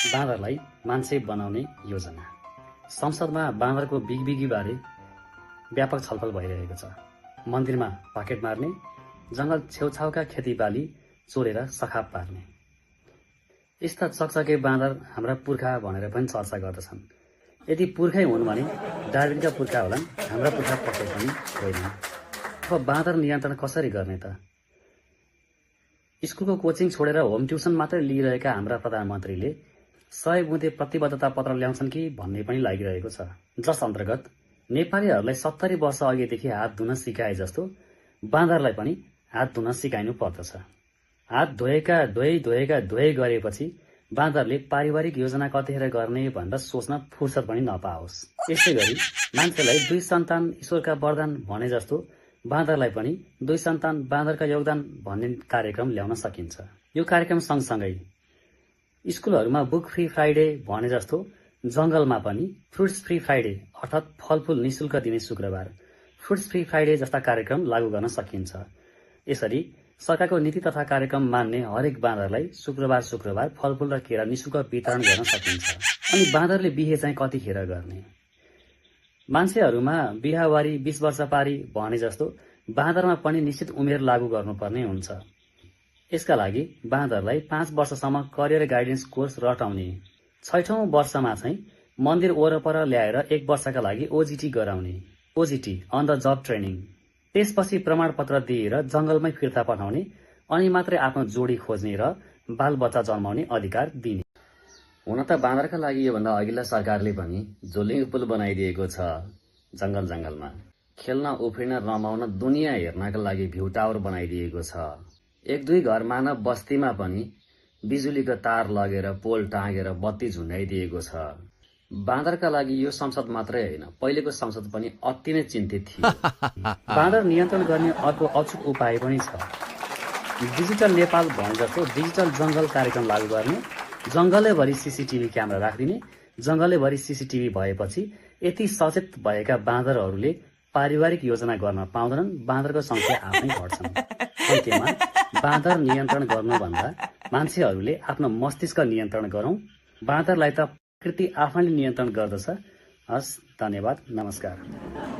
बाँदरलाई मान्छे बनाउने योजना। संसदमा बाँदरको बिगबिगीबारे व्यापक छलफल भइरहेको छ। मन्दिरमा पाकेट मार्ने, जंगल छेउछाउका खेतीबाली चोरेर सखाप पार्ने, यस्ता चकचके बाँदर हाम्रा पुर्खा भनेर पनि चर्चा गर्दछन्। यदि पुर्खै हुन् भने डार्विनका पुर्खा होलान्, हाम्रा पुर्खा पक्कै पनि होइनन्। अब बाँदर नियन्त्रण कसरी गर्ने त? स्कुलको कोचिङ छोडेर होम ट्युसन मात्रै लिइरहेका हाम्रा प्रधानमन्त्रीले 100 बुँदे प्रतिबद्धता पत्र ल्याउँछन् कि भन्ने पनि लागिरहेको छ, जस अन्तर्गत नेपालीहरूलाई 70 वर्ष अघिदेखि हात धुन सिकाए जस्तो बाँदरलाई पनि हात धुन सिकाइनु पर्दछ। हात धोए गरेपछि बाँदरले पारिवारिक योजना कतिखेर गर्ने भनेर सोच्न फुर्सद पनि नपाओस्। यसै गरी मान्छेलाई 2 सन्तान ईश्वरका वरदान भने जस्तो बाँदरलाई पनि 2 सन्तान बाँदरका योगदान भन्ने कार्यक्रम ल्याउन सकिन्छ। यो कार्यक्रम सँगसँगै स्कुलहरूमा बुक फ्री फ्राइडे भने जस्तो जंगलमा पनि फ्रुट्स फ्री फ्राइडे अर्थात् फलफूल निशुल्क दिने शुक्रबार, फ्रुट्स फ्री फ्राइडे जस्ता कार्यक्रम लागू गर्न सकिन्छ। यसरी सरकारको नीति तथा कार्यक्रम मान्ने हरेक बाँदरलाई शुक्रबार फलफूल र केरा निशुल्क वितरण गर्न सकिन्छ। अनि बाँदरले बिहे चाहिँ कतिखेर गर्ने? मान्छेहरूमा बिहावारी 20 वर्ष पारी भने जस्तो बाँदरमा पनि निश्चित उमेर लागू गर्नुपर्ने हुन्छ। यसका लागि बाँदरलाई 5 वर्षसम्म करियर गाइडेन्स कोर्स रटाउने, 6औं वर्षमा चाहिँ मन्दिर वरपर ल्याएर 1 वर्षका लागि ओजिटी गराउने, ओजिटी अन द जब ट्रेनिङ। त्यसपछि प्रमाणपत्र दिएर जंगलमै फिर्ता पठाउने, अनि मात्रै आफ्नो जोडी खोज्ने र बालबच्चा जन्माउने अधिकार दिने। हुन त बाँदरका लागि योभन्दा अघिल्ला सरकारले पनि झोलिङ पुल बनाइदिएको छ। जंगलमा खेल्न उफ्रिन रमाउन दुनियाँ हेर्नका लागि भ्यू टावर बनाइदिएको छ। 1-2 घर मानव बस्तीमा पनि बिजुलीको तार लगेर पोल टाँगेर बत्ती झुन्डाइदिएको छ। बाँदरका लागि यो संसद मात्रै होइन, पहिलेको संसद पनि अति नै चिन्तित थियो। बाँदर नियन्त्रण गर्ने अर्को अचूक उपाय पनि छ। डिजिटल नेपाल भने जस्तो डिजिटल जंगल कार्यक्रम लागू गर्ने, जंगलैभरि सीसीटीभी क्यामेरा राखिदिने। जंगलैभरि सीसीटीभी भएपछि यति सचेत भएका बाँदरहरूले पारिवारिक योजना गर्न पाउँदैनन्, बाँदरको संख्या आफै घट्छन्। अन्त्यमा बाँदर नियन्त्रण गर्नुभन्दा मान्छेहरूले आफ्नो मस्तिष्क नियन्त्रण गरौं। बाँदरलाई त प्रकृति आफैले नियन्त्रण गर्दछ। हस्, धन्यवाद, नमस्कार।